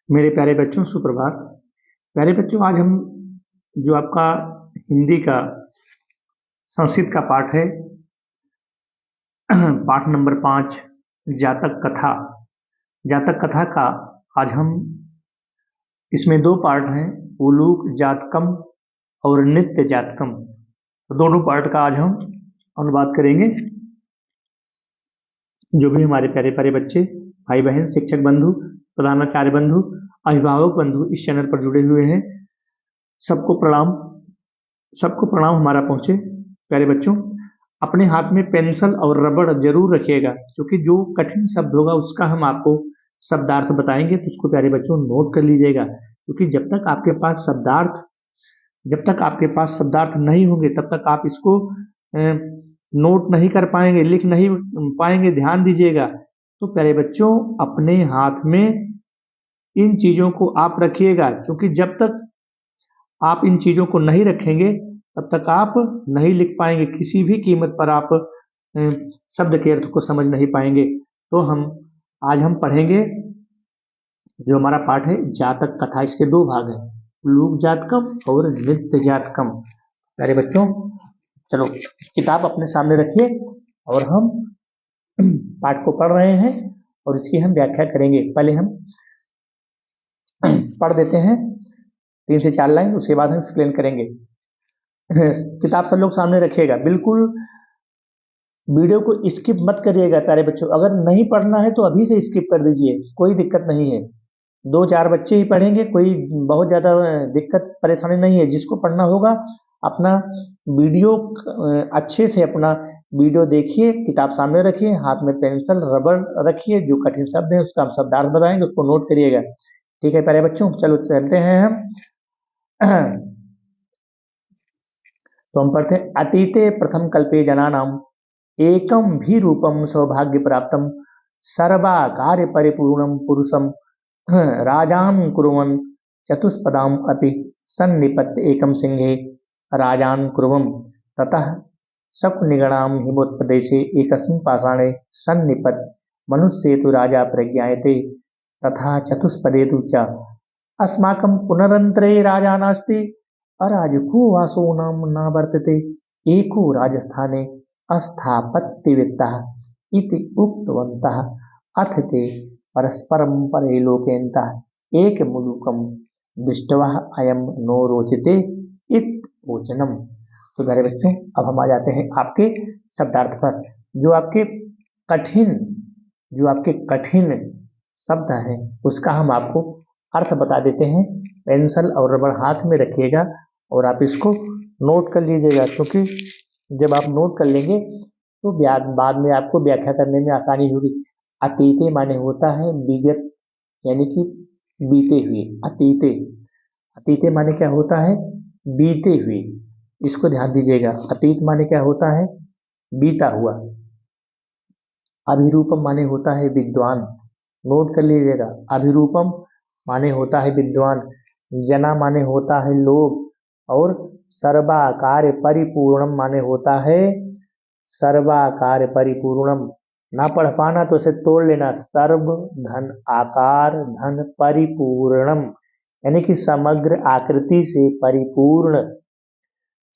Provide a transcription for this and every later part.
मेरे प्यारे बच्चों सुप्रभात। प्यारे बच्चों, आज हम जो आपका हिंदी का संस्कृत का पाठ है पाठ नंबर 5 जातक कथा। जातक कथा का आज हम इसमें दो पार्ट हैं, उलूक जातकम और नित्य जातकम। तो दोनों पार्ट का आज हम अनुवाद करेंगे। जो भी हमारे प्यारे प्यारे बच्चे, भाई बहन, शिक्षक बंधु, प्रधानाचार्य बंधु, अभिभावक बंधु इस चैनल पर जुड़े हुए हैं, सबको प्रणाम। सबको प्रणाम हमारा पहुंचे। प्यारे बच्चों, अपने हाथ में पेंसिल और रबड़ जरूर रखिएगा, क्योंकि जो कठिन शब्द होगा उसका हम आपको शब्दार्थ बताएंगे, तो उसको प्यारे बच्चों नोट कर लीजिएगा। क्योंकि जब तक आपके पास शब्दार्थ नहीं होंगे तब तक आप इसको नोट नहीं कर पाएंगे, लिख नहीं पाएंगे। ध्यान दीजिएगा। तो प्यारे बच्चों, अपने हाथ में इन चीजों को आप रखिएगा, क्योंकि जब तक आप इन चीजों को नहीं रखेंगे तब तक आप नहीं लिख पाएंगे। किसी भी कीमत पर आप शब्द के अर्थ को समझ नहीं पाएंगे। तो आज हम पढ़ेंगे जो हमारा पाठ है जातक कथा। इसके दो भाग हैं, लोक जातकम और नित्य जातकम। प्यारे बच्चों, चलो किताब अपने सामने रखिए और हम पाठ को पढ़ रहे हैं और इसकी हम व्याख्या करेंगे। पहले हम पढ़ देते हैं 3 से 4 लाइन, उसके बाद हम एक्सप्लेन करेंगे। किताब सब लोग सामने रखिएगा, बिल्कुल वीडियो को स्किप मत करिएगा। प्यारे बच्चों, अगर नहीं पढ़ना है तो अभी से स्किप कर दीजिए, कोई दिक्कत नहीं है। 2-4 बच्चे ही पढ़ेंगे, कोई बहुत ज़्यादा दिक्कत परेशानी नहीं है। जिसको पढ़ना होगा अपना वीडियो अच्छे से अपना वीडियो देखिए, किताब सामने रखिए, हाथ में पेंसिल रबड़ रखिए, जो कठिन शब्द है उसका हम शब्दार्थ बताएंगे, उसको नोट करिएगा। ठीक है प्यारे बच्चों, चलो चलते हैं हम। तो हम पढ़ते हैं, अतीते प्रथम कल्पे जनानाम एकम भी रूपम सौभाग्य प्राप्तम सर्वाकार्य परिपूर्णम पुरुषम राजान कुर्वन् चतुष्पदाम अपि सन्निपत्य एकम सिंहे राजान कुर्वम् ततः शकुनिगणाम हिमोत्प्रदेशे एकस्मिन् पाषाणे सन्निपत् मनुष्ये तु राजा प्रज्ञायते तथा चतुष्पदे तु च अस्माकं पुनरन्तरे राजा नास्ति अराजको वासो नाम न वर्तते एको राजस्थाने अस्थापत्यवित्तः इति उक्तवन्तः अथ ते परस्परं परैलोक्यन्तः एकमुलूकं दृष्ट्वा अयं नो रोचते इत वचनम। तो प्यारे बच्चों, अब हम आ जाते हैं आपके शब्दार्थ पर। जो आपके कठिन शब्द हैं उसका हम आपको अर्थ बता देते हैं। पेंसिल और रबड़ हाथ में रखिएगा और आप इसको नोट कर लीजिएगा, क्योंकि जब आप नोट कर लेंगे तो बाद में आपको व्याख्या करने में आसानी होगी। अतीते माने होता है विगत, यानी कि बीते हुए। अतीते अतीते माने क्या होता है? बीते हुए। इसको ध्यान दीजिएगा। अतीत माने क्या होता है? बीता हुआ। अभिरूपम माने होता है विद्वान, नोट कर लीजिएगा। अभिरूपम माने होता है विद्वान। जना माने होता है लोग। और सर्वाकार परिपूर्णम माने होता है सर्वाकार परिपूर्णम। ना पढ़ पाना तो इसे तोड़ लेना। सर्व धन आकार धन परिपूर्णम, यानी कि समग्र आकृति से परिपूर्ण।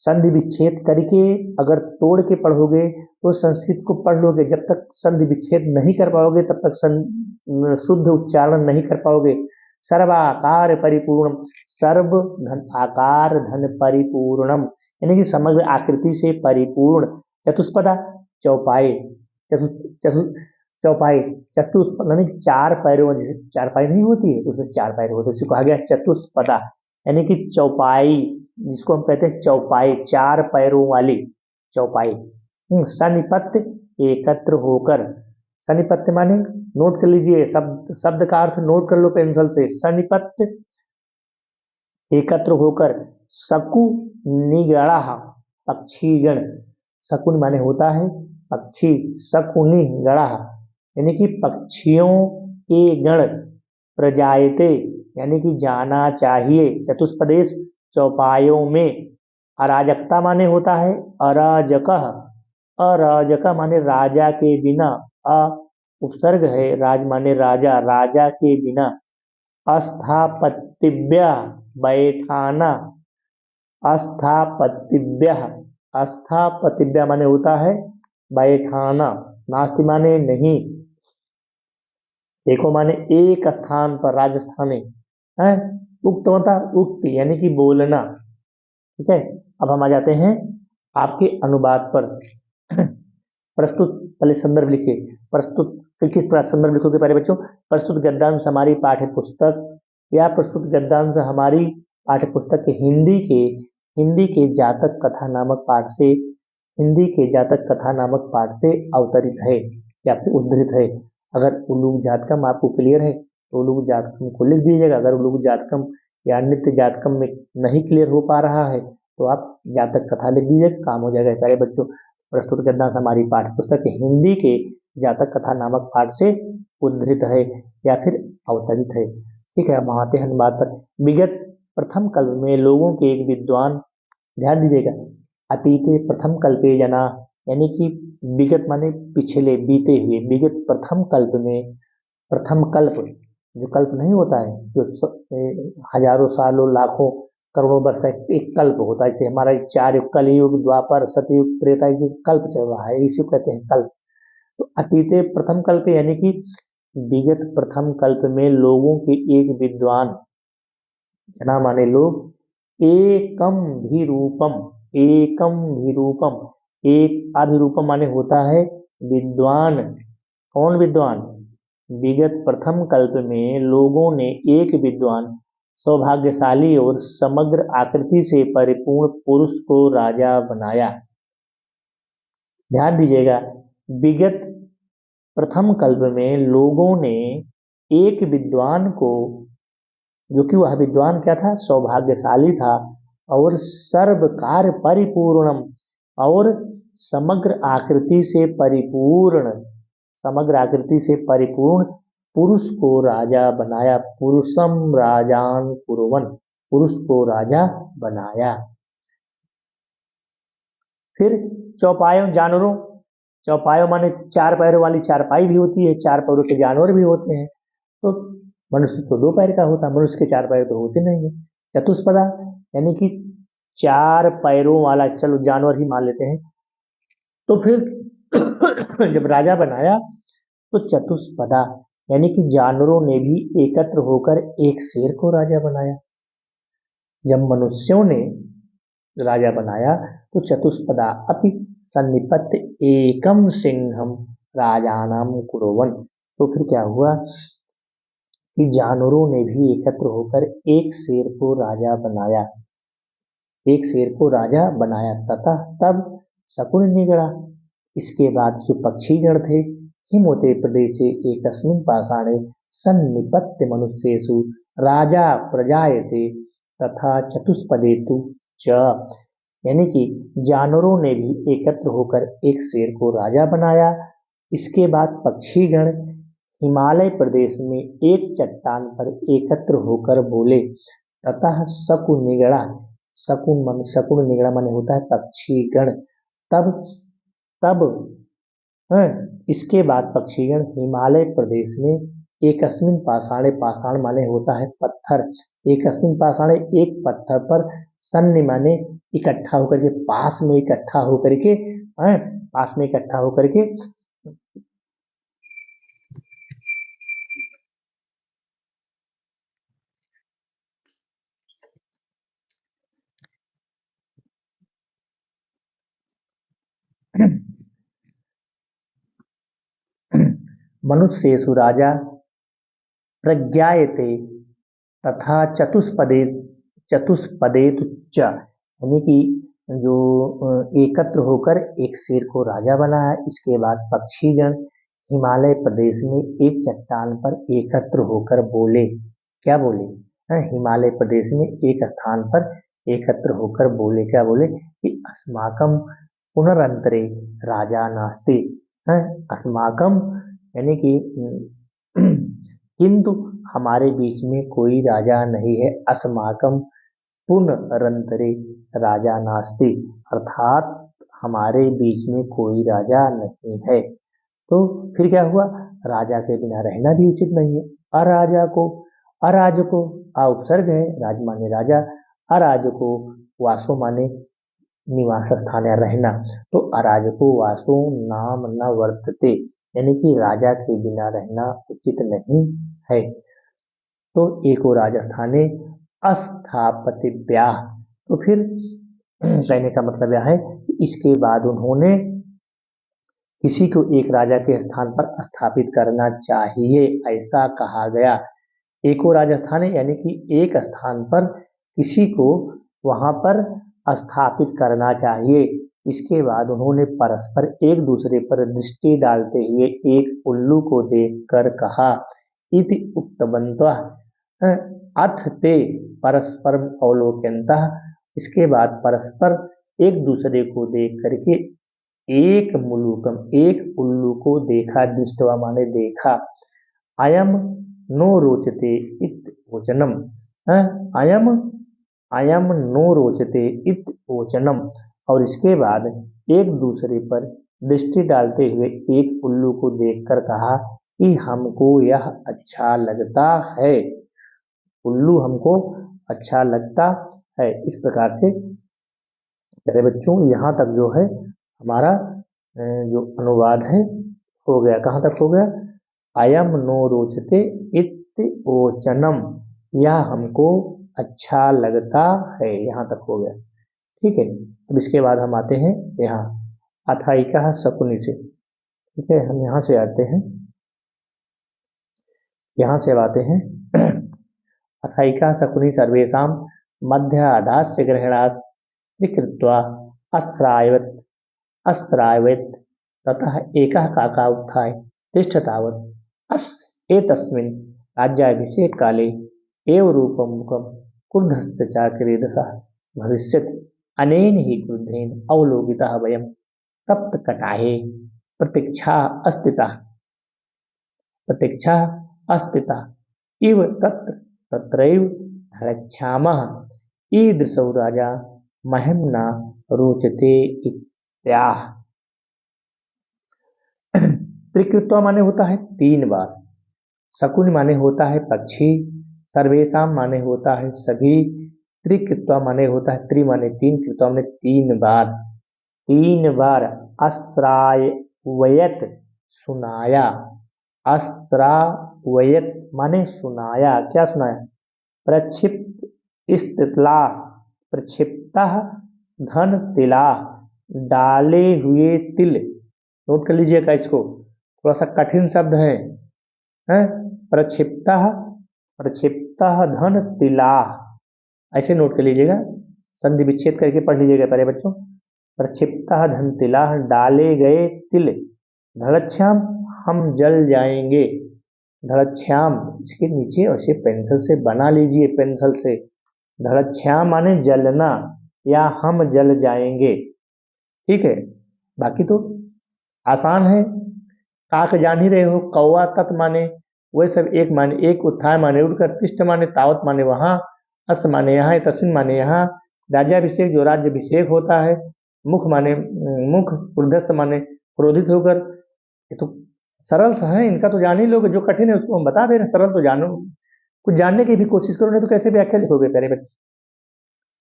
संधि विच्छेद करके अगर तोड़ के पढ़ोगे तो संस्कृत को पढ़ लोगे, जब तक संधि विच्छेद नहीं कर पाओगे तब तक शुद्ध उच्चारण नहीं कर पाओगे। सर्वाकार परिपूर्णम, सर्व धन आकार धन परिपूर्णम, यानी कि समग्र आकृति से परिपूर्ण। चतुष्पदा चौपाई, चौपाई चतुष्पद यानी 4 पैरों, 4 पाई नहीं होती है उसमें 4 पैर होते हैं, उसी कहा गया चतुष्पदा, यानी कि चौपाई, जिसको हम कहते हैं चौपाई, 4 पैरों वाली चौपाई। सन्निपत्य एकत्र होकर। सन्निपत्य माने, नोट कर लीजिए, शब्द का अर्थ नोट कर लो पेंसिल से। सन्निपत्य एकत्र होकर। शकु निगड़ा पक्षीगण। शकुन माने होता है पक्षी, शकुनि गणा यानी कि पक्षियों के गण। प्रजायते यानी कि जाना चाहिए। चतुष्पदेश चौपायों में। अराजकता माने होता है अराजक। अराजक माने राजा के बिना। अ उपसर्ग है, राज माने राजा, राजा के बिना। अस्थापतिभ्य बैठाना, अस्थापतिभ्य, अस्थापतिभ्य माने होता है बैठाना, नास्ति माने नहीं, एको माने एक स्थान पर, राजस्थानी है, उक्त होता उक्ति यानी कि बोलना। ठीक है, अब हम आ जाते हैं आपके अनुवाद पर। प्रस्तुत, पहले संदर्भ लिखिए। प्रस्तुत किस तरह संदर्भ लिखोगे प्यारे बच्चों? प्रस्तुत गद्यांश हमारी पाठ्य पुस्तक या प्रस्तुत गद्यांश हमारी पाठ्य पुस्तक के हिंदी के जातक कथा नामक पाठ से, हिंदी के जातक कथा नामक पाठ से अवतरित है या फिर उद्धृत है। अगर उलूक जातकम आपको क्लियर है तो उलूक जातकम को लिख दीजिएगा। अगर उलूक जातकम या नित्य जातकम में नहीं क्लियर हो पा रहा है तो आप जातक कथा लिख दीजिएगा, काम हो जाएगा प्यारे बच्चों। प्रस्तुत गद्यांश हमारी पाठ्य पुस्तक हिंदी के जातक कथा नामक पाठ से उद्धृत है या फिर अवतरित है। ठीक है, हम आते हैं अनुवाद पर। विगत प्रथम कल्प में लोगों के एक विद्वान, ध्यान दीजिएगा, अतीते प्रथम कल्पे जना, यानी कि विगत माने पिछले, बीते हुए, विगत प्रथम कल्प में, प्रथम कल्प जो कल्प नहीं होता है जो हजारों सालों लाखों करोड़ों वर्ष एक कल्प होता है, जैसे हमारा 4 युग, कलयुग, द्वापर, सतयुग, त्रेता युग, कल्प चल रहा है, इसी को कहते हैं कल्प। तो अतीते प्रथम कल्प यानी कि विगत प्रथम कल्प में लोगों के एक विद्वान, जना माने लोग, एकम भी रूपम, एकम भी रूपम, एक अभिरूपम माने होता है विद्वान। कौन विद्वान? विगत प्रथम कल्प में लोगों ने एक विद्वान, सौभाग्यशाली और समग्र आकृति से परिपूर्ण पुरुष को राजा बनाया। ध्यान दीजिएगा, विगत प्रथम कल्प में लोगों ने एक विद्वान को, जो कि वह विद्वान क्या था? सौभाग्यशाली था और सर्व कार्य परिपूर्णम, और समग्र आकृति से परिपूर्ण, समग्र आकृति से परिपूर्ण पुरुष को राजा बनाया। पुरुषम राजान कुरुवन, पुरुष को राजा बनाया। फिर चौपायों, जानवरों, चौपायों माने 4 पैरों वाली चारपाई भी होती है, 4 पैरों के जानवर भी होते हैं। तो मनुष्य तो 2 पैर का होता है, मनुष्य के 4 पैर तो होते नहीं है। चतुष्पदा यानी कि 4 पैरों वाला, चलो जानवर ही मान लेते हैं। तो फिर जब राजा बनाया तो चतुष्पदा यानी कि जानवरों ने भी एकत्र होकर एक शेर को राजा बनाया। जब मनुष्यों ने राजा बनाया तो चतुष्पदा अपि सन्निपत्य एकम सिंहम राजानाम कुरुवन। तो फिर क्या हुआ कि जानवरों ने भी एकत्र होकर एक शेर को राजा बनाया, एक शेर को राजा बनाया। तथा तब शकुन निगड़ा, इसके बाद जो पक्षीगण थे, हिमोते प्रदेशे एकस्मिन् पाषाणे सन्निपत्य मनुष्येषु राजा प्रजायते तथा चतुष्पदेतु च, यानी कि जानवरों ने भी एकत्र होकर एक शेर को राजा बनाया। इसके बाद पक्षीगण हिमालय प्रदेश में एक चट्टान पर एकत्र होकर बोले। तथा शकुन निगड़ा, शकुन निगड़ा माने होता है पक्षीगण। तब तब इसके बाद पक्षीगण हिमालय प्रदेश में एकस्मिन पाषाणे, पाषाण माने होता है पत्थर, एकस्मिन पाषाणे एक पत्थर पर, सन्नि माने इकट्ठा होकर के, पास में इकट्ठा होकर के, पास में इकट्ठा होकर के, मनुष्येषु राजा प्रज्ञायते तथा चतुष्पदेतु च, यानी कि जो एकत्र होकर एक शेर को राजा बनाया। इसके बाद पक्षीगण हिमालय प्रदेश में एक चट्टान पर एकत्र होकर बोले। क्या बोले? हिमालय प्रदेश में एक स्थान पर एकत्र होकर बोले। क्या बोले? कि अस्माकं पुनरंतरे राजा नास्ति, अस्माकं यानी कि किंतु हमारे बीच में कोई राजा नहीं है। अस्माकं पुनरंतरे राजा नास्ति, अर्थात हमारे बीच में कोई राजा नहीं है। तो फिर क्या हुआ? राजा के बिना रहना भी उचित नहीं है। अराजा को अराजको आ उपसर्ग है, राज माने राजा, अराजको वासो माने निवास स्थान या रहना। तो अराजको वासो नाम न वर्तते, यानी कि राजा के बिना रहना उचित नहीं है। तो एको राजस्थाने अस्थापतिव्या, तो फिर कहने का मतलब यह है कि इसके बाद उन्होंने किसी को एक राजा के स्थान पर स्थापित करना चाहिए, ऐसा कहा गया। एको राजस्थान यानी कि एक स्थान पर किसी को वहां पर स्थापित करना चाहिए। इसके बाद उन्होंने परस्पर एक दूसरे पर दृष्टि डालते हुए एक उल्लू को देखकर कहा, इति उक्तवन्तः अथ ते परस्परम अवलोकयन्तः। इसके बाद परस्पर एक दूसरे को देख करके एक मुलूकम, एक उल्लू को देखा, दृष्टवा माने देखा। अयम नो रोचते इत वचनम, अयम अयम नो रोचते इत वचनम। और इसके बाद एक दूसरे पर दृष्टि डालते हुए एक उल्लू को देखकर कहा कि हमको यह अच्छा लगता है, उल्लू हमको अच्छा लगता है। इस प्रकार से मेरे बच्चों यहाँ तक जो है हमारा जो अनुवाद है हो गया। कहाँ तक हो गया? अयम नो रोचते इत ओचनम, यह हमको अच्छा लगता है, यहाँ तक हो गया। ठीक है, अब इसके बाद हम आते हैं यहाँ अथाइका शकुनी से। ठीक है, हम यहाँ से आते हैं, यहाँ से अब आते हैं अथाइका शकुनी सर्वेशा मध्य आधास्य ग्रहणात् कृत्वा अस्रायवत अस्रायवत ततः एकः काका उत्थाय तिष्ठ तावत् एतस्मिन् राज्याभिषेक काले एव रूपं मुखं क्रुद्धश्च चाक्रीदसः भविष्यत्। अनेन हि क्रुद्धेन अवलोकितः वयं तप्तकटाहे प्रतीक्षा अस्थिता इव तत्र तत्रैव धरच्छामः ईदृशौ राजा मह्यं न रोचते इत्याह। त्रिकृत्वा माने होता है 3 बार, शकुन माने होता है पक्षी, सर्वेशम माने होता है सभी, त्रिकृत्वा माने होता है त्रि माने 3, कृत्वा माने 3 बार अस्रावयत सुनाया, अस्रावयत माने सुनाया, क्या सुनाया? प्रक्षिप्त स्थितला, प्रक्षिप्ता धन तिला, डाले हुए तिल। नोट कर लीजिएगा इसको, थोड़ा सा कठिन शब्द है, प्रक्षिप्ता प्रक्षिप्ता धन तिला, ऐसे नोट कर लीजिएगा, संधि विच्छेद करके पढ़ लीजिएगा पहले बच्चों। प्रक्षिप्ता धन तिला, डाले गए तिल, धड़च्छाम हम जल जाएंगे, धड़च्छाम इसके नीचे ऐसे पेंसिल से बना लीजिए, पेंसिल से, धड़च्छाम माने जलना या हम जल जाएंगे। ठीक है, बाकी तो आसान है, काक जान ही रहे हो, कौवा तत् माने वह सब एक माने एक, उत्थान माने उठकर, तिष्ठ माने तावत माने वहाँ, अस माने यहाँ, तस्मिन माने यहाँ, राज्याभिषेक जो राज्याभिषेक होता है, मुख माने मुख, क्रुद्धस्य माने क्रोधित होकर। ये तो सरल सा है, इनका तो जान ही लोगे, जो कठिन है उसको हम बता दे रहे हैं, सरल तो जानो, कुछ जानने की भी कोशिश करो, नहीं तो कैसे व्याख्या लिखोगे प्यारे बच्चे।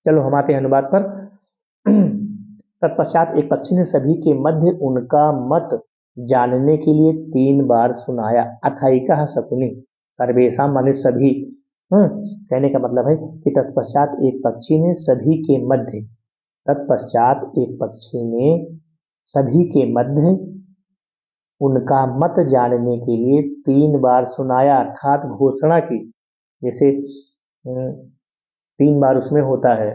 चलो हम आते हैं अनुवाद पर। तत्पश्चात एक पक्षी ने सभी के मध्य उनका मत जानने के लिए 3 बार सुनाया। अथाइका शकुनी सर्वेशा माने सभी, कहने का मतलब है कि तत्पश्चात एक पक्षी ने सभी के मध्य, तत्पश्चात एक पक्षी ने सभी के मध्य उनका मत जानने के लिए 3 बार सुनाया, अर्थात घोषणा की। जैसे 3 बार उसमें होता है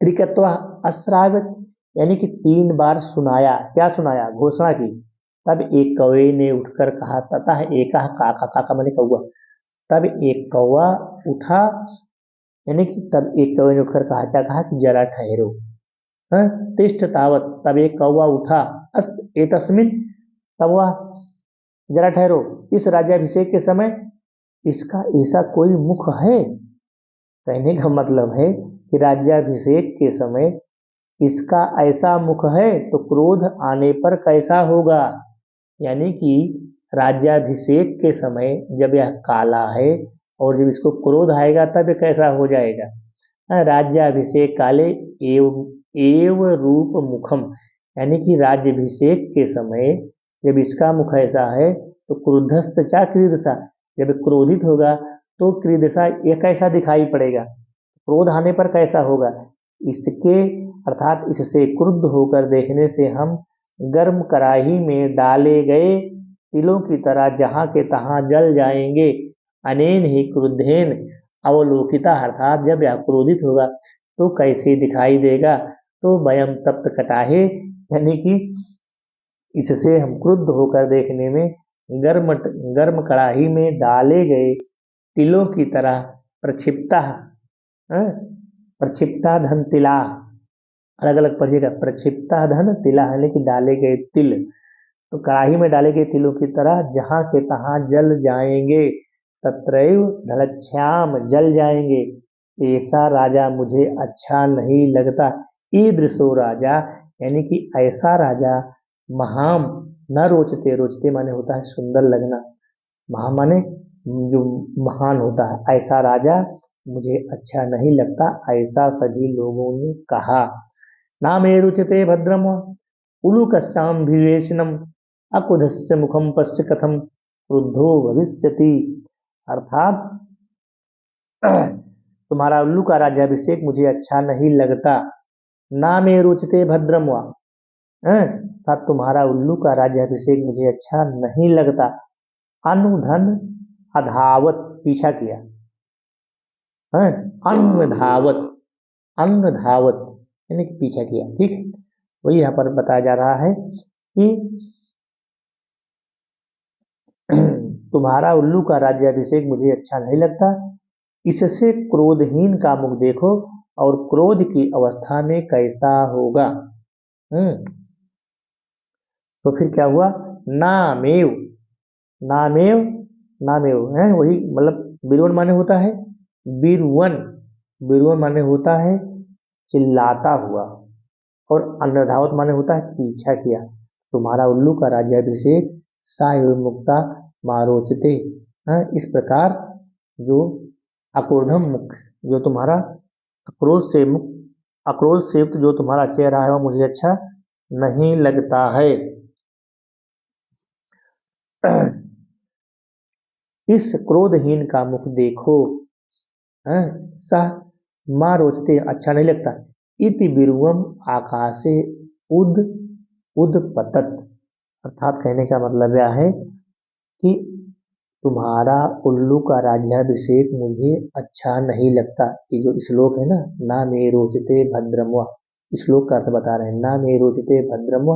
त्रिकत्वा अस्रावत, यानी कि 3 बार सुनाया, क्या सुनाया? घोषणा की। तब एक कौवे ने उठकर कहा, तथा एका काका, काका माने कौवा, तब एक कौवा उठा, यानी कि तब एक कौवे ने उठकर कहा, क्या कहा? कि जरा ठहरो, तिष्ठ तावत, तब एक कौवा उठा, एतस्मिन, तब वह, जरा ठहरो, इस राज्याभिषेक के समय इसका ऐसा कोई मुख है? कहने का मतलब है कि राज्याभिषेक के समय इसका ऐसा मुख है तो क्रोध आने पर कैसा होगा, यानी कि राज्याभिषेक के समय जब यह काला है और जब इसको क्रोध आएगा तब ये कैसा हो जाएगा। राज्याभिषेक काले एव रूप मुखम, यानी कि राज्याभिषेक के समय जब इसका मुख ऐसा है तो क्रुद्धस्त चा क्रीदसा, जब क्रोधित होगा तो क्रीदसा ये कैसा दिखाई पड़ेगा, क्रोध आने पर कैसा होगा। इसके अर्थात इससे क्रुद्ध होकर देखने से हम गर्म कड़ाही में डाले गए तिलों की तरह जहां के तहां जल जाएंगे। अनेन ही क्रुद्धेन अवलोकिता, अर्थात जब यह क्रोधित होगा तो कैसे दिखाई देगा। तो वयम तप्त कटाहे, यानी कि इससे हम क्रुद्ध होकर देखने में गर्म कड़ाही में डाले गए तिलों की तरह प्रक्षिप्ता, प्रक्षिप्ता धन तिला, अलग अलग पढ़िएगा, प्रक्षिप्ता धन तिला यानी कि डाले गए तिल, तो कड़ाही में डाले गए तिलों की तरह जहां के तहां जल जाएंगे। तत्रैव ढलच्छाम, जल जाएंगे। ऐसा राजा मुझे अच्छा नहीं लगता। ईदृशो राजा, यानी कि ऐसा राजा महाम न रोचते, रोचते माने होता है सुंदर लगना, महा माने जो महान होता है, ऐसा राजा मुझे अच्छा नहीं लगता, ऐसा सभी लोगों ने कहा। ना मे रुचते भद्रम उलूकश्चाम विवेशनम अकुधस्य मुखम पश्च कथम क्रुद्धो भविष्यति, अर्थात तुम्हारा उल्लू का राज्याभिषेक मुझे अच्छा नहीं लगता। ना मे रुचते भद्रम, अर्थात तुम्हारा उल्लू का राज्याभिषेक मुझे अच्छा नहीं लगता। अनुधन अधावत, पीछा किया, अन्न धावत, अन्न धावत यानी कि पीछा किया, ठीक है। वही यहाँ पर बताया जा रहा है कि तुम्हारा उल्लू का राज्याभिषेक मुझे अच्छा नहीं लगता, इससे क्रोधहीन का मुख देखो और क्रोध की अवस्था में कैसा होगा। तो फिर क्या हुआ, नामेव, नामेव, नामेव है वही, मतलब बिरवन माने होता है बिरवन, बिरवन माने होता है चिल्लाता हुआ, और अन्नधावत माने होता है पीछा किया। तुम्हारा उल्लू का राज्याभिषेक सा एवं मुक्ता मारोचते, इस प्रकार जो अक्रोधम मुख, जो तुम्हारा अक्रोध से मुक्त, अक्रोध से युक्त जो तुम्हारा चेहरा है वह मुझे अच्छा नहीं लगता है। इस क्रोधहीन का मुख देखो, सह माँ रोचते, अच्छा नहीं लगता। इति बिरुवम आकाशे उद उदपतत, अर्थात कहने का मतलब यह है कि तुम्हारा उल्लू का राज्याभिषेक मुझे अच्छा नहीं लगता। ये जो श्लोक है ना मे रोचते भद्रम, श्लोक का अर्थ बता रहे हैं, ना मे रोचते भद्रम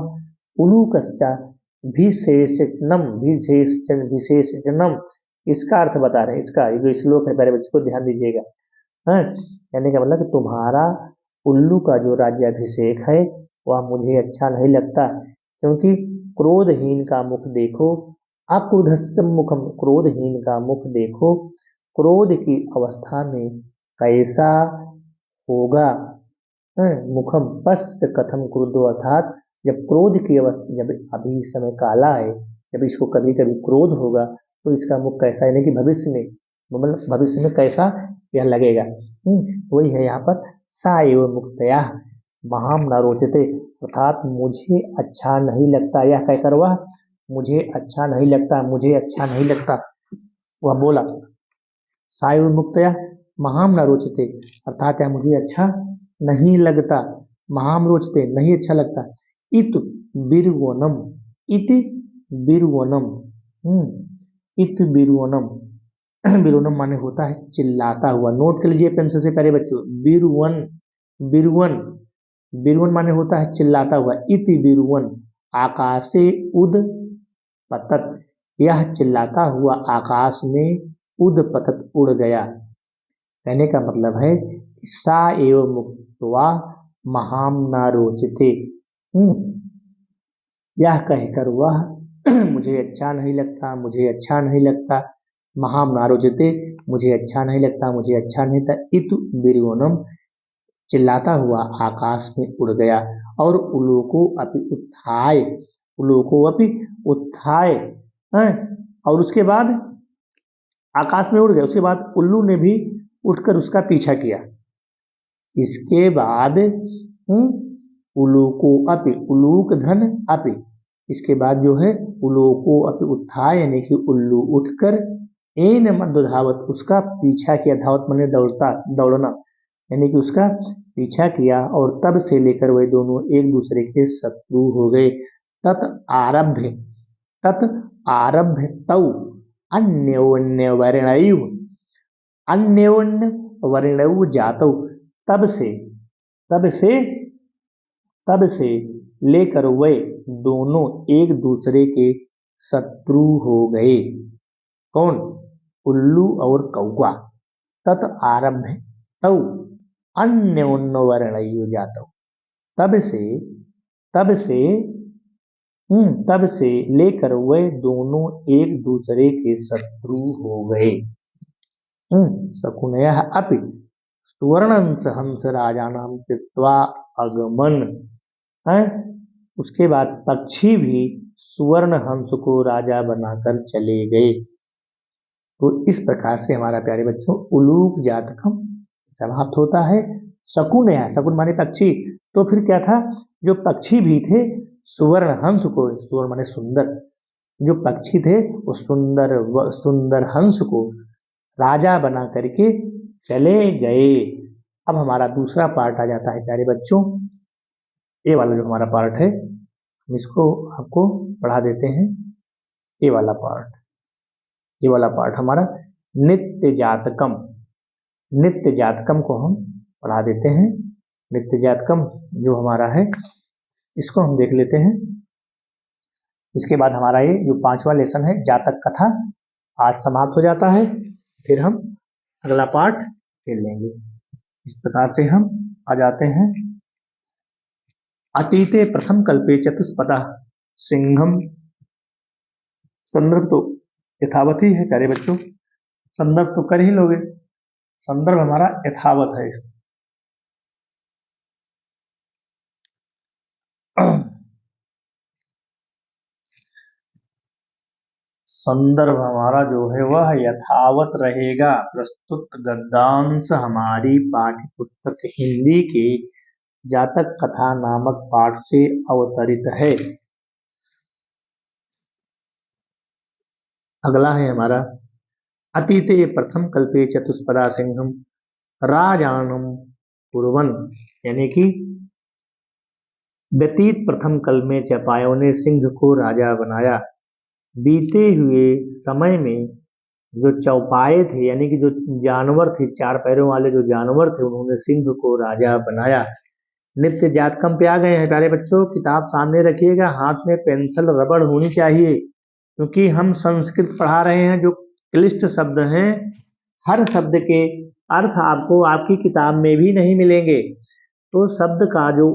उल्लू कस्या विशेषणम, विशेषणम, इसका अर्थ बता रहे हैं। इसका ये जो श्लोक है, पहले बच्चों को ध्यान दीजिएगा। कहने का मतलब कि तुम्हारा उल्लू का जो राज्याभिषेक है वह मुझे अच्छा नहीं लगता, क्योंकि क्रोधहीन का मुख देखो, अक्रुधस्यम मुखम, क्रोधहीन का मुख देखो, क्रोध की अवस्था में कैसा होगा। मुखम पश्च कथम क्रुद्धो, अर्थात जब क्रोध की अवस्था, जब अभी समय काला है, जब इसको कभी कभी क्रोध होगा तो इसका मुख कैसा, यानी कि भविष्य में, मतलब भविष्य में कैसा यह लगेगा। वही है यहाँ पर सा एवं मुक्तया महाम न रोचते, अर्थात मुझे अच्छा नहीं लगता, यह कहकर वह मुझे अच्छा नहीं लगता, मुझे अच्छा नहीं लगता, वह बोला सा एवं मुक्तया महाम न रोचते, अर्थात यह मुझे अच्छा नहीं लगता, महाम रोचते नहीं अच्छा लगता। इत बिरवनम, इति बिरवनम, इत बिरवनम, बिरवनम माने होता है चिल्लाता हुआ। नोट कर लीजिए पेंसिल से पहले बच्चों, बिरवन, बिरवन, बिरवन माने होता है चिल्लाता हुआ। इति बिरवन आकाशे उद पतत, यह चिल्लाता हुआ आकाश में उद पतत उड़ गया। कहने का मतलब है सा एवं मुक्त्वा महाम न रोचते, यह कहकर वह मुझे अच्छा नहीं लगता, मुझे अच्छा नहीं लगता, महाम न रोचते मुझे अच्छा नहीं लगता, मुझे अच्छा नहीं लगता। इतु बिरवनम चिल्लाता हुआ आकाश में उड़ गया। और उलोको अपि उत्थाय, उलोको अपि उत्थाय, हैं। और उसके बाद आकाश में उड़ गए। उसके बाद उल्लू ने भी उठकर उसका पीछा किया। इसके बाद उलूको अपि, उलूक धन अपि, इसके बाद जो है उलोको अपि उत्थाय, यानी कि उल्लू उठकर एन मध्य धावत, उसका पीछा किया। धावत माने दौड़ता, दौड़ना, यानी कि उसका पीछा किया। और तब से लेकर वे दोनों एक दूसरे के शत्रु हो गए। तत् आरभ्य, तत् आरभ्य तौ अन्योन्य वर्णैव, अन्योन्य वर्णैव जातौ, तब से, तब से, तब से लेकर वे दोनों एक दूसरे के शत्रु हो गए। कौन? उल्लू और कौवा। तत् आरभ्य तौ अन्योन्य वर्णैव जातौ, तब से, तब से, तब से लेकर वे दोनों एक दूसरे के शत्रु हो गए। शकुनयः अपि सुवर्णंस हंस राजानां कृत्वा अगमन है। उसके बाद पक्षी भी सुवर्ण हंस को राजा बनाकर चले गए। तो इस प्रकार से हमारा प्यारे बच्चों उलूक जातकम समाप्त होता है। शकुन है, शकुन माने पक्षी, तो फिर क्या था, जो पक्षी भी थे सुवर्ण हंस को, सुवर्ण माने सुंदर, जो पक्षी थे वो सुंदर सुंदर हंस को राजा बना करके चले गए। अब हमारा दूसरा पार्ट आ जाता है प्यारे बच्चों, ये वाला जो हमारा पार्ट है हम इसको आपको पढ़ा देते हैं। ये वाला पार्ट, ये वाला पार्ट हमारा नित्य जातकम, नित्य जातकम को हम पढ़ा देते हैं। नित्य जातकम जो हमारा है इसको हम देख लेते हैं। इसके बाद हमारा ये जो 5वां लेसन है जातक कथा आज समाप्त हो जाता है। फिर हम अगला पार्ट फिर लेंगे। इस प्रकार से हम आ जाते हैं अतीते प्रथम कल्पे चतुष्पदा सिंहम। संदर्भ तो यथावत ही है प्यारे बच्चों, संदर्भ तो कर ही लोगे, संदर्भ हमारा यथावत है। संदर्भ हमारा जो है वह यथावत रहेगा। प्रस्तुत गद्यांश हमारी पाठ्य पुस्तक हिंदी के जातक कथा नामक पाठ से अवतरित है। अगला है हमारा अतीते प्रथम कल्पे चतुष्पदा सिंहम राजानम कुर्वन, यानी कि व्यतीत प्रथम कल में चपायों ने सिंह को राजा बनाया। बीते हुए समय में जो चौपाए थे, यानी कि जो जानवर थे, चार पैरों वाले जो जानवर थे, उन्होंने सिंह को राजा बनाया। नित्य जातकम पे आ गए हैं प्यारे बच्चों। किताब सामने रखिएगा, हाथ में पेंसिल रबड़ होनी चाहिए, क्योंकि हम संस्कृत पढ़ा रहे हैं। जो क्लिष्ट शब्द हैं, हर शब्द के अर्थ आपको आपकी किताब में भी नहीं मिलेंगे। तो शब्द का जो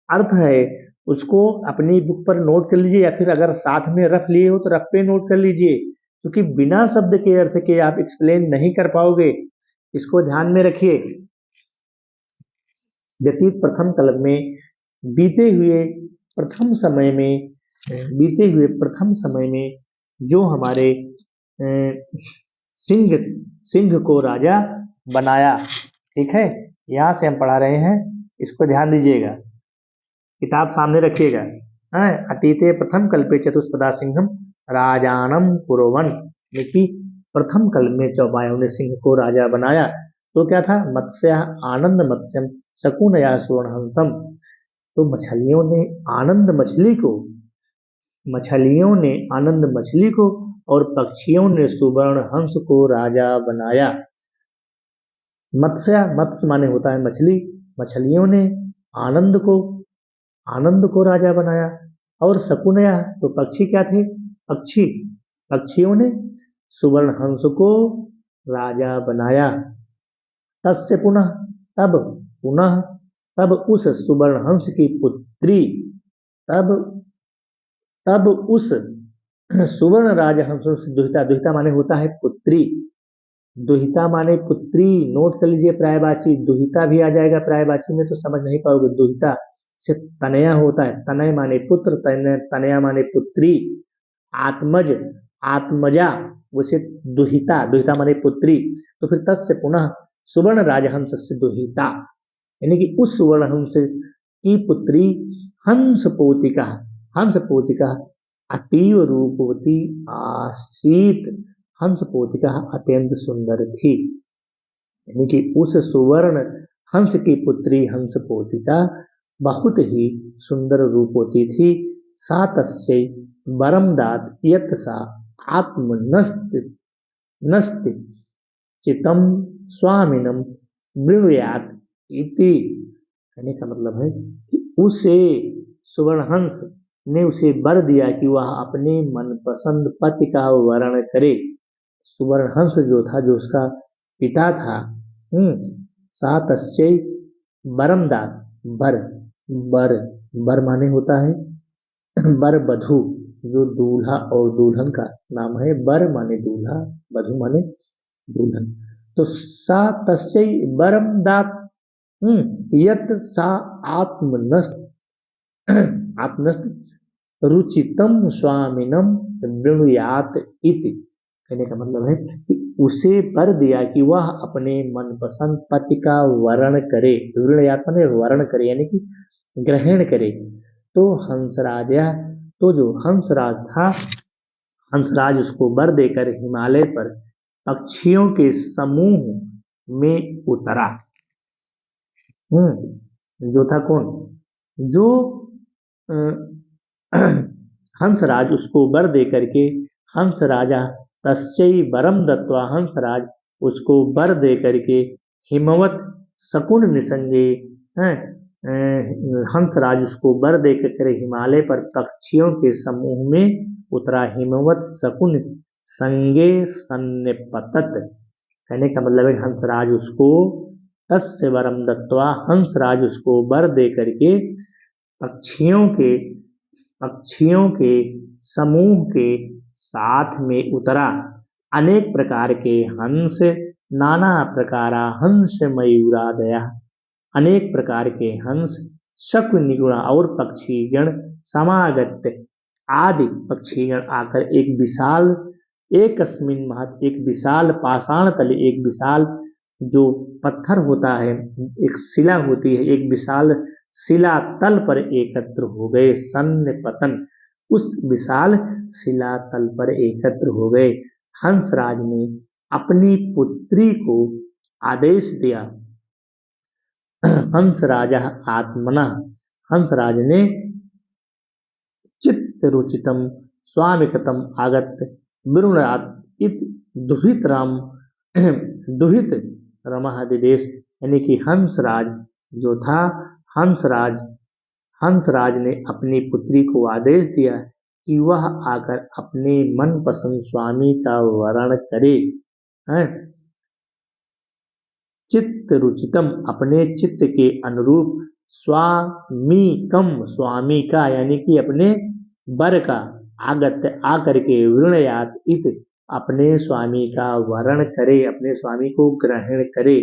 अर्थ है उसको अपनी बुक पर नोट कर लीजिए, या फिर अगर साथ में रफ लिए हो तो रफ पे नोट कर लीजिए, क्योंकि बिना शब्द के अर्थ के आप एक्सप्लेन नहीं कर पाओगे। इसको ध्यान में रखिए। व्यतीत प्रथम कल में, बीते हुए प्रथम समय में, बीते हुए प्रथम समय में जो हमारे सिंह सिंह को राजा बनाया। ठीक है, यहाँ से हम पढ़ा रहे हैं, इसको ध्यान दीजिएगा, किताब सामने रखिएगा। अतीते प्रथम कल्पे चतुष्पदा सिंहम राजानम कुरवन, यानी प्रथम कल में चौपायों ने सिंह को राजा बनाया। तो क्या था, मत्स्य आनंद मत्स्यम शकुन या सुवर्णहंसम। तो मछलियों ने आनंद मछली को, मछलियों ने आनंद मछली को और पक्षियों ने सुवर्ण हंस को राजा बनाया। मत्स्य, मत्स्य माने होता है मछली, मछलियों ने आनंद को राजा बनाया। और शकुनया तो पक्षी क्या थे, पक्षी, पक्षियों ने सुवर्ण हंस को राजा बनाया। तस्य पुनः, तब पुनः, तब उस सुवर्ण हंस की पुत्री, तब उस सुवर्ण राजहंस से दुहिता, दुहिता माने होता है पुत्री, दुहिता माने पुत्री, नोट कर लीजिए प्रायवाची, दुहिता भी आ जाएगा प्रायवाची में तो समझ नहीं पाओगे। दुहिता से तनया होता है, तनय माने पुत्र, तनया माने पुत्री। आत्मज, आत्मजा, उसे दुहिता, दुहिता माने पुत्री, तो फिर तस्य पुनः सुवर्ण राजहंस से दुहिता, यानी कि उस सुवर्ण हंस की पुत्री हंस पोतिका, हंस पोतिका अतीव रूपवती आसीत, हंस पोतिका अत्यंत सुंदर थी, यानी कि उस सुवर्ण हंस की पुत्री हंस पोतिका बहुत ही सुंदर रूपवती थी। सा तस्यै वरम दात यत सा आत्मनस्त नस्त चितम स्वामिनम मृणुयात इति, कहने का मतलब है कि उसे सुवर्णहंस ने उसे वर दिया कि वह अपने मनपसंद पति का वर्ण करे। सुवर्णहंस जो था, जो उसका पिता था, सा तस्यै वरम दात, वर, वर, वर माने होता है वर वधु, जो दूल्हा और दुल्हन का नाम है, वर माने दूल्हा, वधु माने दुल्हन। तो सा तस्यै वरम दात, यत सा आत्मनस्त, आत्मनस्त रुचितम स्वामिनम वृणुयात इति, कहने का मतलब है कि उसे वर दिया कि वह अपने मनपसंद पति का वर्ण करे, वृणुयात माने वर्ण करे, यानी कि ग्रहण करे। तो हंसराज, तो जो हंसराज था, हंसराज उसको वर देकर हिमालय पर पक्षियों के समूह में उतरा। जो था कौन, जो हंसराज उसको वर दे करके, हंस राजा तस्यै वरम दत्वा, हंसराज उसको वर दे करके हिमवत शकुन निसंगे, हंसराज उसको वर दे करके हिमालय पर पक्षियों के समूह में उतरा। हिमवत शकुन संगे सन्निपतत, कहने का मतलब है हंसराज उसको तस्य वरम दत्वा, हंसराज उसको वर दे करके पक्षियों के समूह के साथ में उतरा। अनेक प्रकार के हंस, नाना प्रकारा हंस मयूरादया, अनेक प्रकार के हंस, शकुनिगुण और पक्षीगण, समागत आदि पक्षीगण आकर एक विशाल, एकस्मिन महत, एक विशाल पाषाण तले, एक विशाल जो पत्थर होता है, एक शिला होती है, एक विशाल शिला तल पर एकत्र हो गए। सन्न पतन, उस विशाल शिला तल पर एकत्र हो गए। हंसराज ने अपनी पुत्री को आदेश दिया, हंसराज आत्मना, हंसराज ने चित्त रुचितम स्वामिकतम आगत वृणुयात इत दुहित राम, दुहित रमादिदेश, यानी कि हंसराज जो था, हंसराज, हंसराज ने अपनी पुत्री को आदेश दिया कि वह आकर अपने मनपसंद स्वामी का वर्ण करे। चित्त रुचितम, अपने चित्त के अनुरूप, स्वामीकम, स्वामी का यानी कि अपने वर का, आगत आकर के, वृणयात इत, अपने स्वामी का वर्ण करे, अपने स्वामी को ग्रहण करे।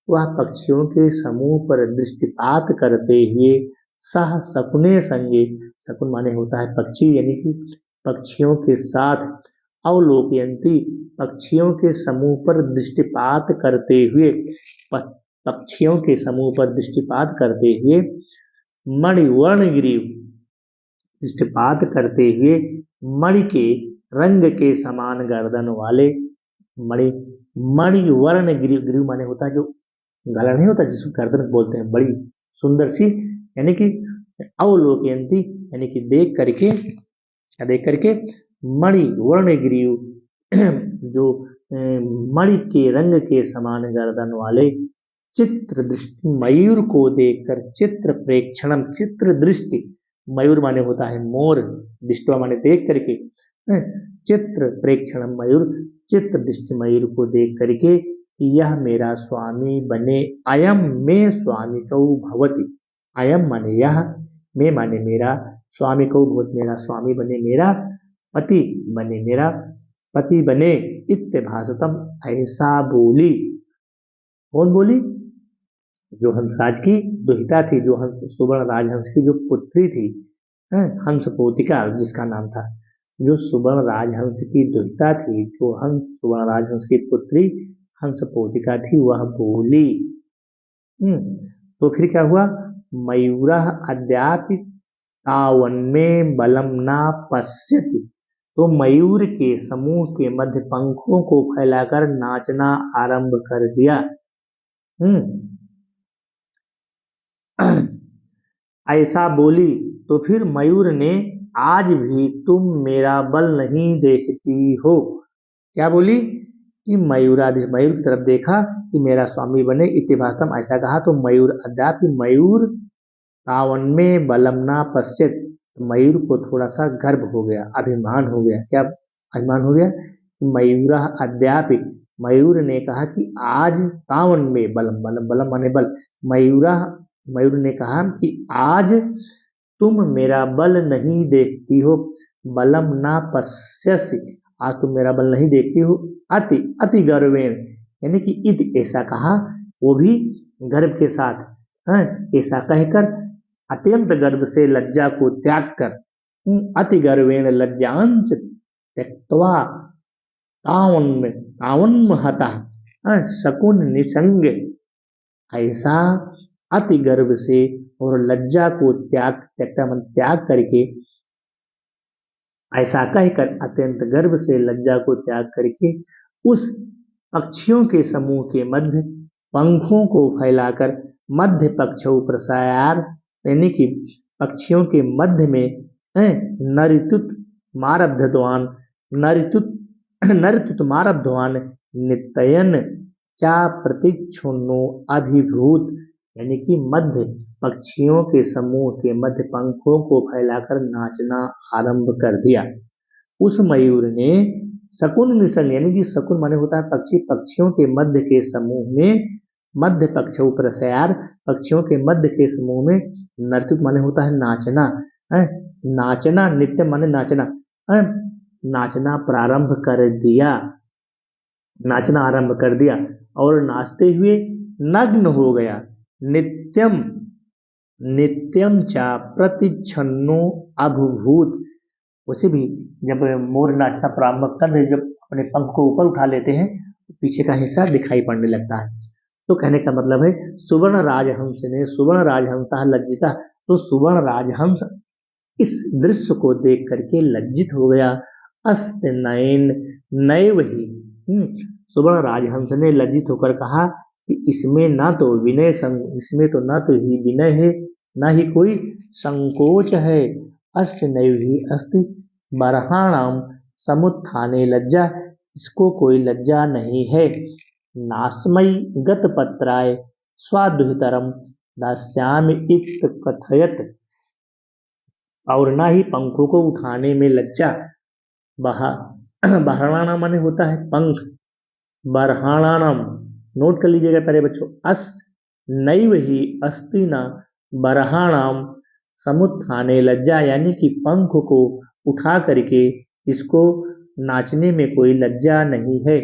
वह पक्षियों के समूह पर दृष्टिपात करते हुए सह शकुने संगे, शकुन माने होता है पक्षी, यानी कि पक्षियों के साथ, अवलोकयंती, पक्षियों के समूह पर दृष्टिपात करते हुए, पक्षियों के समूह पर दृष्टिपात करते हुए, मणिवर्ण ग्रीव, दृष्टिपात करते हुए मणि के रंग के समान गर्दन वाले, मणि, मणिवर्ण ग्रीव, ग्रीव माने होता है जो गला नहीं होता जिसको गर्दन बोलते हैं, बड़ी सुंदर सी, यानी कि अवलोकयंती, यानी कि देख करके मणिवर्ण ग्रीव, जो मणि के रंग के समान गर्दन वाले, चित्र दृष्टि, मयूर को देखकर, चित्र प्रेक्षणम, चित्र दृष्टि, मयूर माने होता है मोर, दृष्टवा माने देख करके, चित्र प्रेक्षणम मयूर, चित्र दृष्टि मयूर को देख करके, यह मेरा स्वामी बने, अयम में स्वामी को भवति, अयम माने यह, मैं माने मेरा, स्वामी को भवति मेरा स्वामी बने, मेरा पति बने, मेरा पति बने, इत्य भाषतम, ऐसा बोली। कौन बोली, जो हंसराज की दुहिता थी, जो हंस, सुवर्ण राजहंस की जो पुत्री थी, हंस पोतिका जिसका नाम था, जो सुवर्ण राजहंस की दुहिता थी, जो हंस सुवर्ण राजहंस की पुत्री हंस पोतिका थी, वह बोली। तो फिर क्या हुआ? मयूरः अद्यापि तावन्मे बलम ना पश्यति। तो मयूर के समूह के मध्य पंखों को फैलाकर नाचना आरंभ कर दिया। ऐसा बोली तो फिर मयूर ने, आज भी तुम मेरा बल नहीं देखती हो। क्या बोली? कि मयूर की तरफ देखा कि मेरा स्वामी बने, इति भाषतम, ऐसा कहा। तो मयूर अद्यापि मयूर तावन में बलम ना पश्चित, तो मयूर को थोड़ा सा गर्व हो गया, अभिमान हो गया। क्या अभिमान हो गया? मयूर अद्यापि, मयूर ने कहा कि आज तावन में बलम, बलम बलम माने बल, मयूर ने कहा कि आज तुम मेरा बल नहीं देखती हो, बलम ना पश्यसि, आज तुम मेरा बल नहीं देखती हो। अति अति गर्वेण, यानी कि इति ऐसा कहा, वो भी गर्व के साथ, ऐसा कहकर अत्यंत गर्व से लज्जा को त्याग कर, अति गर्वेण लज्जांच त्यक्त्वा तावन्महतः शकुन निसंग, ऐसा अति गर्व से और लज्जा को त्याग करके, ऐसा कहकर अत्यंत गर्व से लज्जा को त्याग करके उस पक्षियों के समूह के मध्य पंखों को फैलाकर मध्य पक्ष प्रसार, यानी कि पक्षियों के मध्य में नरितुत मारब्धवान, नरितुत मारब्धवान नित्ययन चा प्रतीक्षुन्नो अभिभूत, यानी कि मध्य पक्षियों के समूह के मध्य पंखों को फैलाकर नाचना आरंभ कर दिया। उस मयूर ने शकुन निसंग, यानी कि शकुन माने होता है पक्षी, पक्षियों के मध्य के समूह में, मध्य पक्ष प्रसार, पक्षियों के मध्य के समूह में, नर्तुत माने होता है नाचना, नाचना, नित्य माने नाचना, नाचना प्रारंभ कर दिया, नाचना आरंभ कर दिया और नाचते हुए नग्न हो गया। नित्यम नित्यम चा प्रतिच्छन्नो अभूभूत, उसे भी जब मोर नाचना प्रारंभ कर दे, जब अपने पंख को ऊपर उठा लेते हैं तो पीछे का हिस्सा दिखाई पड़ने लगता है। तो कहने का मतलब है सुवर्ण राजहंस ने, सुवर्ण राजहंस लज्जिता, तो सुवर्ण राजहंस इस दृश्य को देख करके लज्जित हो गया। अस्त नयन नैव ही, सुवर्ण राजहंस ने लज्जित होकर कहा कि इसमें ना तो विनय, इसमें तो ना तो ही विनय है, ना ही कोई संकोच है। अस्त नैव ही अस्ति बर्हाणाम समुत्थाने लज्जा, इसको कोई लज्जा नहीं है। नास्मयी गत पत्राय स्वादुहितरम दास्यामि इक्त कथयत, और ना ही पंखों को उठाने में लज्जा। बरहाणाम माने होता है पंख, बरहाणाम नोट कर लीजिएगा पहले बच्चों। अस नैव ही अस्ति न बरहाणाम समुत्थाने लज्जा, यानी कि पंख को उठा करके इसको नाचने में कोई लज्जा नहीं है।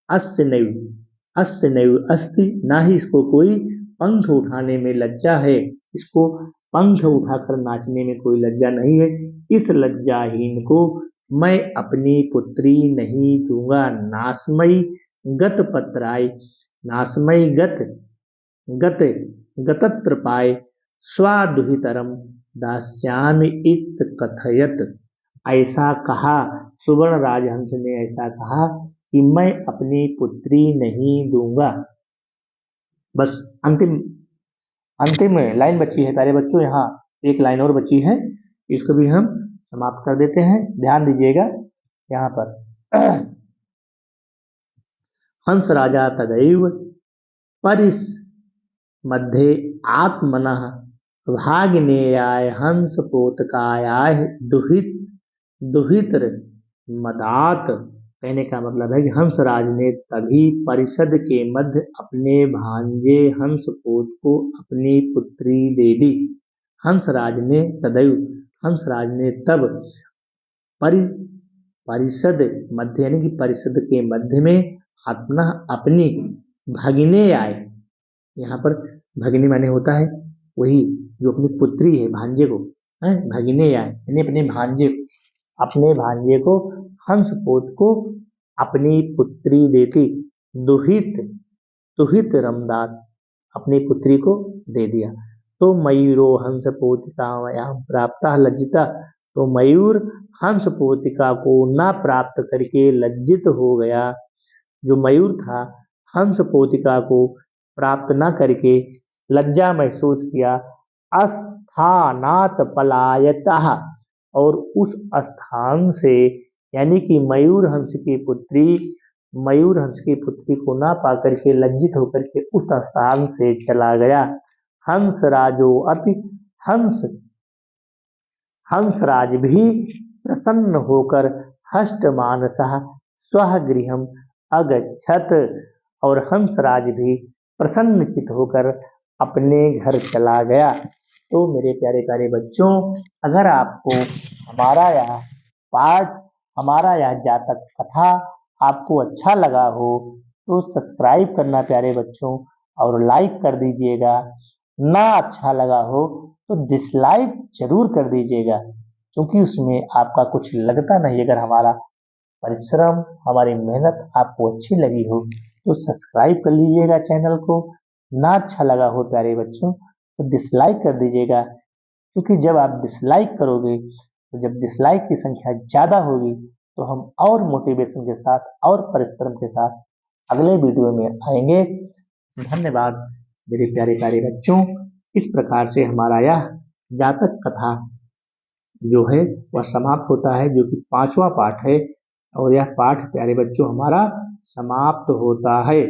अस्य नैव अस्ति, ना ही इसको कोई पंख उठाने में लज्जा है, इसको पंख उठाकर नाचने में कोई लज्जा नहीं है। इस लज्जाहीन को मैं अपनी पुत्री नहीं दूंगा। नास्मयी गत पत्राय, नास्मयी गत गतत्र पाय स्वादुहितरम दास्यामि इत कथयत, ऐसा कहा, सुवर्ण राजहंस ने ऐसा कहा कि मैं अपनी पुत्री नहीं दूंगा। बस अंतिम लाइन बची है प्यारे बच्चों, यहाँ एक लाइन और बची है, इसको भी हम समाप्त कर देते हैं। ध्यान दीजिएगा यहाँ पर। हंस राजा तदैव परिस मध्ये आत्मनः भागिनेयाय हंस पोतकायाय दुहितर मदात, कहने का मतलब है कि हंसराज ने तभी परिषद के मध्य अपने भांजे हंसपोत को अपनी पुत्री दे दी। हंसराज ने तदैव, हंसराज ने तब परिषद मध्य, यानी कि परिषद के मध्य में अपना अपनी भगिने आए, यहाँ पर भगिनी माने होता है वही जो अपनी पुत्री है, भांजे को, भगिने आए यानी अपने भांजे को, अपने भांजे को हंसपोत को अपनी पुत्री देती। दुहित दुहित रमदास अपनी पुत्री को दे दिया। तो मयूरो हंस पोतिकायां प्राप्त लज्जिता, तो मयूर हंस पोतिका को न प्राप्त करके लज्जित हो गया। जो मयूर था हंस पोतिका को प्राप्त न करके लज्जा महसूस किया। अस्थानात पलायतः, और उस स्थान से यानी कि मयूर हंस की पुत्री को ना पाकर के लज्जित होकर के उस स्थान से चला गया। हंस राजो अति हंस हंसराज भी प्रसन्न होकर हष्ट मानसः स्वगृहम् अगच्छत, और हंसराज भी प्रसन्नचित होकर अपने घर चला गया। तो मेरे प्यारे प्यारे बच्चों, अगर आपको हमारा यह पाठ हमारा यह जातक कथा आपको अच्छा लगा हो तो सब्सक्राइब करना प्यारे बच्चों, और लाइक कर दीजिएगा। ना अच्छा लगा हो तो डिसलाइक जरूर कर दीजिएगा, क्योंकि उसमें आपका कुछ लगता नहीं। अगर हमारा परिश्रम हमारी मेहनत आपको अच्छी लगी हो तो सब्सक्राइब कर लीजिएगा चैनल को। ना अच्छा लगा हो प्यारे बच्चों तो डिसलाइक कर दीजिएगा, क्योंकि जब आप डिसलाइक करोगे तो जब डिसलाइक की संख्या ज़्यादा होगी तो हम और मोटिवेशन के साथ और परिश्रम के साथ अगले वीडियो में आएंगे। धन्यवाद मेरे प्यारे प्यारे बच्चों। इस प्रकार से हमारा यह जातक कथा जो है वह समाप्त होता है, जो कि 5वां पाठ है, और यह पाठ प्यारे बच्चों हमारा समाप्त होता है।